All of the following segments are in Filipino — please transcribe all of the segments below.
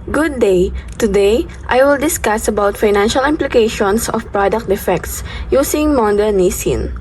Good day. Today, I will discuss about financial implications of product defects using Monda Nissin.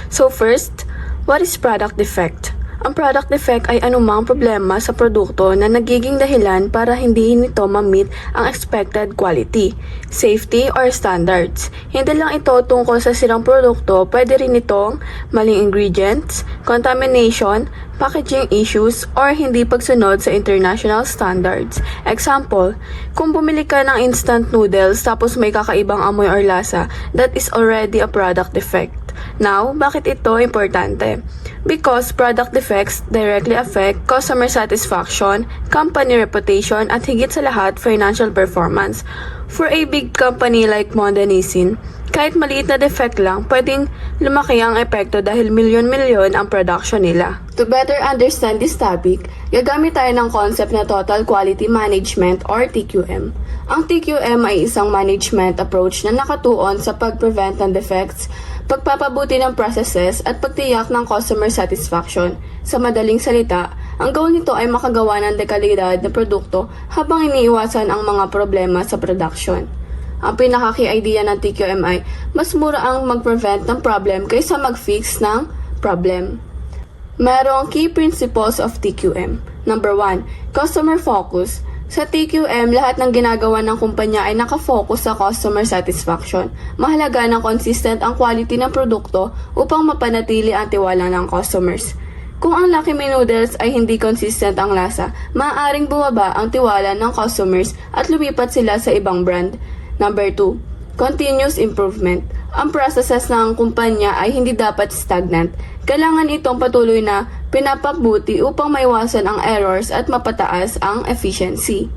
So first, what is product defect? Ang product defect ay anumang problema sa produkto na nagiging dahilan para hindi nito ma-meet ang expected quality, safety, or standards. Hindi lang ito tungkol sa sirang produkto, pwede rin itong maling ingredients, contamination, packaging issues, or hindi pagsunod sa international standards. Example, kung bumili ka ng instant noodles tapos may kakaibang amoy or lasa, that is already a product defect. Now, bakit ito importante? Because product defects directly affect customer satisfaction, company reputation, at higit sa lahat, financial performance. For a big company like Monda Nissin, kahit maliit na defect lang, pwedeng lumaki ang epekto dahil milyon-milyon ang production nila. To better understand this topic, gagamit tayo ng concept na Total Quality Management or TQM. Ang TQM ay isang management approach na nakatuon sa pag-prevent ng defects, pagpapabuti ng processes at pagtiyak ng customer satisfaction. Sa madaling salita, ang goal nito ay makagawa ng dekalidad na produkto habang iniiwasan ang mga problema sa production. Ang pinaka-key idea ng TQM ay mas mura ang mag-prevent ng problem kaysa mag-fix ng problem. Mayroong key principles of TQM. Number 1, customer focus. Sa TQM, lahat ng ginagawa ng kumpanya ay nakafocus sa customer satisfaction. Mahalaga na consistent ang quality ng produkto upang mapanatili ang tiwala ng customers. Kung ang Lucky Me Noodles ay hindi consistent ang lasa, maaaring bumaba ang tiwala ng customers at lumipat sila sa ibang brand. Number 2, continuous improvement. Ang processes ng kumpanya ay hindi dapat stagnant. Kailangan itong patuloy na pinapabuti upang maiwasan ang errors at mapataas ang efficiency.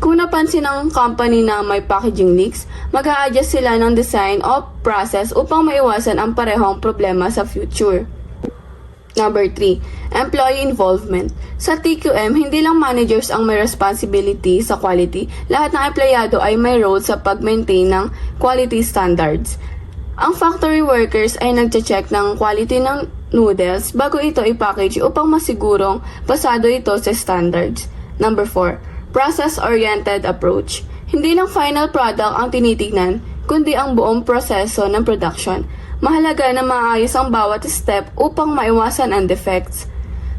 Kung napansin ng company na may packaging leaks, mag-a-adjust sila ng design o process upang maiwasan ang parehong problema sa future. Number 3, employee involvement. Sa TQM, hindi lang managers ang may responsibility sa quality. Lahat ng empleyado ay may role sa pag-maintain ng quality standards. Ang factory workers ay nagche-check ng quality ng noodles bago ito i-package upang masigurong pasado ito sa standards. Number 4, process-oriented approach. Hindi lang final product ang tinitignan, kundi ang buong proseso ng production. Mahalaga na maayos ang bawat step upang maiwasan ang defects.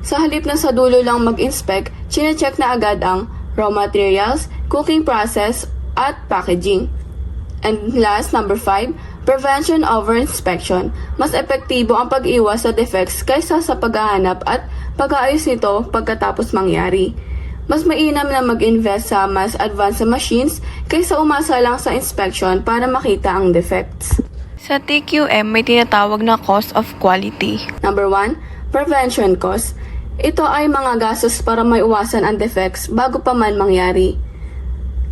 Sa halip na sa dulo lang mag-inspect, chine-check na agad ang raw materials, cooking process, at packaging. And last, number 5, prevention over inspection. Mas epektibo ang pag-iwas sa defects kaysa sa paghahanap at pag-aayos nito pagkatapos mangyari. Mas mainam na mag-invest sa mas advanced machines kaysa umasa lang sa inspection para makita ang defects. Sa TQM, may tinatawag na cost of quality. Number 1, prevention cost. Ito ay mga gastos para maiwasan ang defects bago pa man mangyari.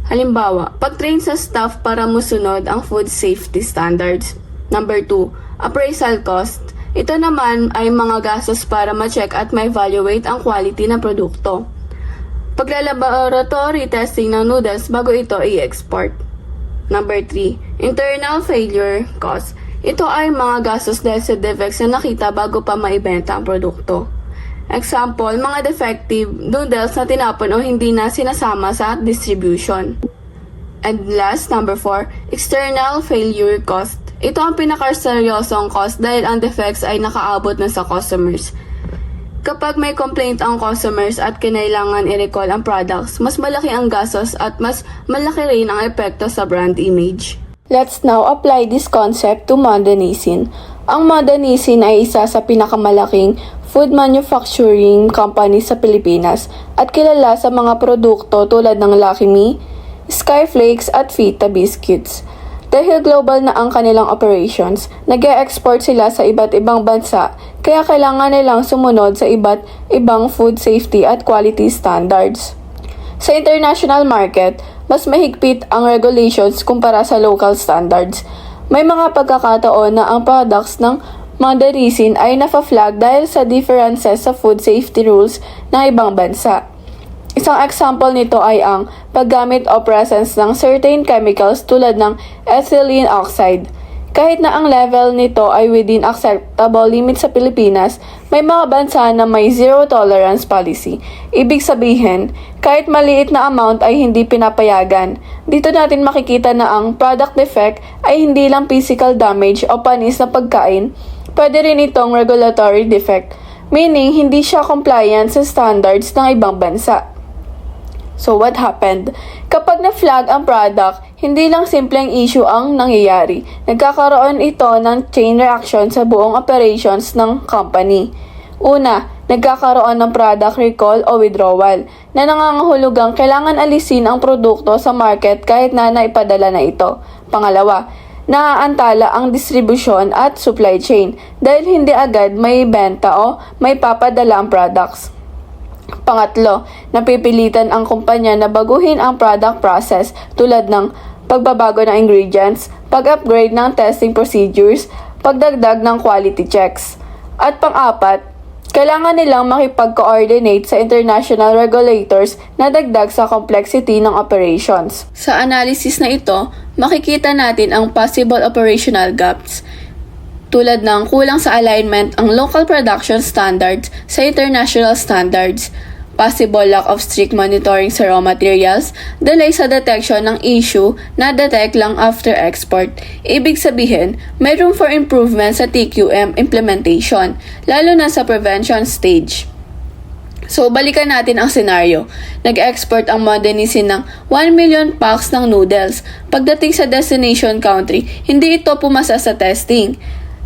Halimbawa, pag-train sa staff para musunod ang food safety standards. Number 2, appraisal cost. Ito naman ay mga gastos para ma-check at ma-evaluate ang quality ng produkto. Pagla-laboratory testing ng noodles bago ito i-export. Number 3, internal failure cost. Ito ay mga gastos dahil sa defects na nakita bago pa maibenta ang produkto. Example, mga defective noodles na tinapon o hindi na sinasama sa distribution. And last, number 4, external failure cost. Ito ang pinakaseryosong cost dahil ang defects ay nakaabot na sa customers. Kapag may complaint ang customers at kinailangan i-recall ang products, mas malaki ang gastos at mas malaki rin ang epekto sa brand image. Let's now apply this concept to Monda Nissin. Ang Monda Nissin ay isa sa pinakamalaking food manufacturing company sa Pilipinas at kilala sa mga produkto tulad ng Lucky Me, Skyflakes at Fita Biscuits. Dahil global na ang kanilang operations, nag-e-export sila sa iba't ibang bansa kaya kailangan nilang sumunod sa iba't ibang food safety at quality standards. Sa international market, mas mahigpit ang regulations kumpara sa local standards. May mga pagkakataon na ang products ng Monda Nissin ay nafa-flag dahil sa differences sa food safety rules ng ibang bansa. Isang example nito ay ang paggamit o presence ng certain chemicals tulad ng ethylene oxide. Kahit na ang level nito ay within acceptable limit sa Pilipinas, may mga bansa na may zero tolerance policy. Ibig sabihin, kahit maliit na amount ay hindi pinapayagan. Dito natin makikita na ang product defect ay hindi lang physical damage o panis na pagkain, pwede rin itong regulatory defect, meaning hindi siya compliant sa standards ng ibang bansa. So what happened? Kapag na-flag ang product, hindi lang simpleng issue ang nangyayari. Nagkakaroon ito ng chain reaction sa buong operations ng company. Una, nagkakaroon ng product recall o withdrawal na nangangahulugang kailangan alisin ang produkto sa market kahit na naipadala na ito. Pangalawa, naaantala ang distribution at supply chain dahil hindi agad may benta o may papadala ang products. Pangatlo, napipilitan ang kumpanya na baguhin ang product process tulad ng pagbabago ng ingredients, pag-upgrade ng testing procedures, pagdagdag ng quality checks. At pang-apat, kailangan nilang makipag-coordinate sa international regulators na dagdag sa complexity ng operations. Sa analysis na ito, makikita natin ang possible operational gaps tulad ng kulang sa alignment ang local production standards sa international standards, possible lack of strict monitoring sa raw materials, delay sa detection ng issue na detect lang after export. Ibig sabihin, may room for improvement sa TQM implementation, lalo na sa prevention stage. So, balikan natin ang senaryo. Nag-export ang Modernizing ng 1 million packs ng noodles. Pagdating sa destination country, hindi ito pumasa sa testing.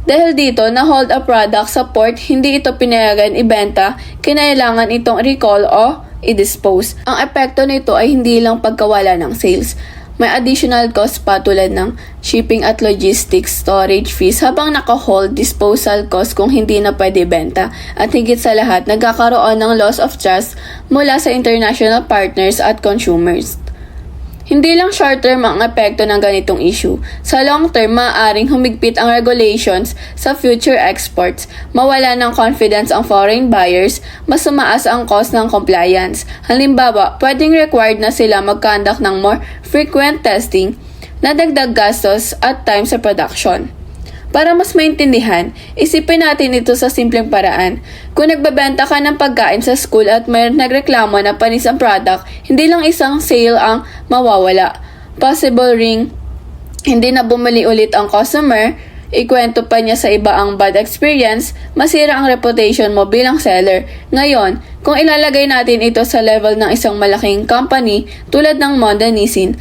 Dahil dito, na-hold a product sa port, hindi ito pinayagan ibenta, kinailangan itong recall o i-dispose. Ang epekto nito ay hindi lang pagkawala ng sales. May additional cost pa tulad ng shipping at logistics, storage fees, habang naka-hold disposal cost kung hindi na pwede benta. At higit sa lahat, nagkakaroon ng loss of trust mula sa international partners at consumers. Hindi lang short-term ang epekto ng ganitong issue. Sa long-term, maaaring humigpit ang regulations sa future exports, mawala ng confidence ang foreign buyers, mas sumaas ang cost ng compliance. Halimbawa, pwedeng required na sila mag-conduct ng more frequent testing na dagdag gastos at time sa production. Para mas maintindihan, isipin natin ito sa simpleng paraan. Kung nagbebenta ka ng pagkain sa school at may nagreklamo na panis ang product, hindi lang isang sale ang mawawala. Possible ring, hindi na bumili ulit ang customer, ikwento pa niya sa iba ang bad experience, masira ang reputation mo bilang seller. Ngayon, kung ilalagay natin ito sa level ng isang malaking company tulad ng Modernizing,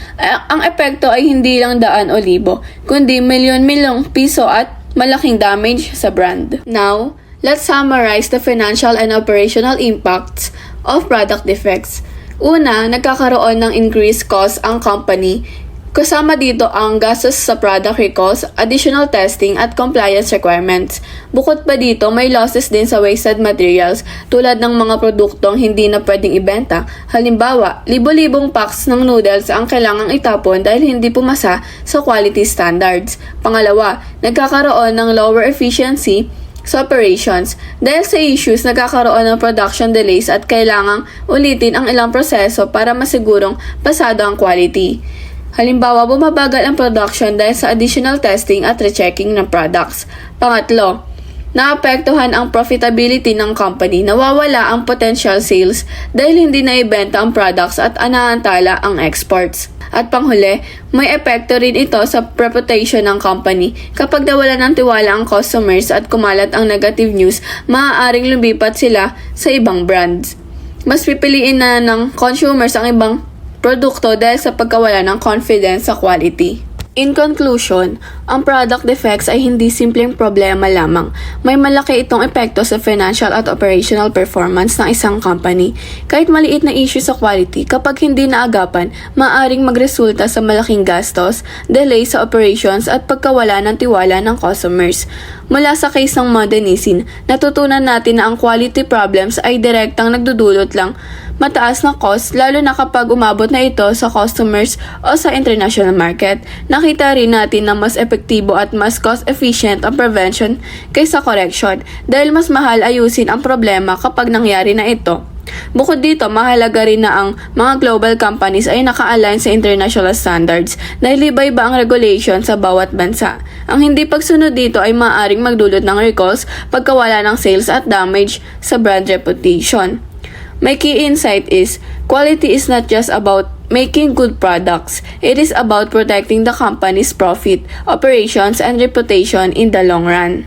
ang epekto ay hindi lang daan o libo, kundi milyon-milyong piso at malaking damage sa brand. Now, let's summarize the financial and operational impacts of product defects. Una, nagkakaroon ng increased cost ang company. Kasama dito ang gastos sa product recalls, additional testing at compliance requirements. Bukod pa dito, may losses din sa wasted materials tulad ng mga produktong hindi na pwedeng ibenta. Halimbawa, libo-libong packs ng noodles ang kailangang itapon dahil hindi pumasa sa quality standards. Pangalawa, nagkakaroon ng lower efficiency sa operations. Dahil sa issues, nagkakaroon ng production delays at kailangang ulitin ang ilang proseso para masigurong pasado ang quality. Halimbawa, bumabagal ang production dahil sa additional testing at rechecking ng products. Pangatlo, naapektuhan ang profitability ng company, nawawala ang potential sales dahil hindi na ibenta ang products at anaantala ang exports. At panghuli, may epekto rin ito sa reputation ng company. Kapag nawala ng tiwala ang customers at kumalat ang negative news, maaaring lumipat sila sa ibang brands. Mas pipiliin na ng consumers ang ibang produkto dahil sa pagkawala ng confidence sa quality. In conclusion, ang product defects ay hindi simpleng problema lamang. May malaki itong epekto sa financial at operational performance ng isang company. Kahit maliit na issue sa quality, kapag hindi naagapan, maaaring magresulta sa malaking gastos, delay sa operations at pagkawala ng tiwala ng customers. Mula sa case ng Modernizing, natutunan natin na ang quality problems ay direktang nagdudulot lang mataas na cost, lalo na kapag umabot na ito sa customers o sa international market. Nakita rin natin na mas epektibo at mas cost-efficient ang prevention kaysa correction dahil mas mahal ayusin ang problema kapag nangyari na ito. Bukod dito, mahalaga rin na ang mga global companies ay naka-align sa international standards dahil iba-iba ang regulation sa bawat bansa. Ang hindi pagsunod dito ay maaaring magdulot ng recalls, pagkawala ng sales at damage sa brand reputation. My key insight is, quality is not just about making good products. It is about protecting the company's profit, operations, and reputation in the long run.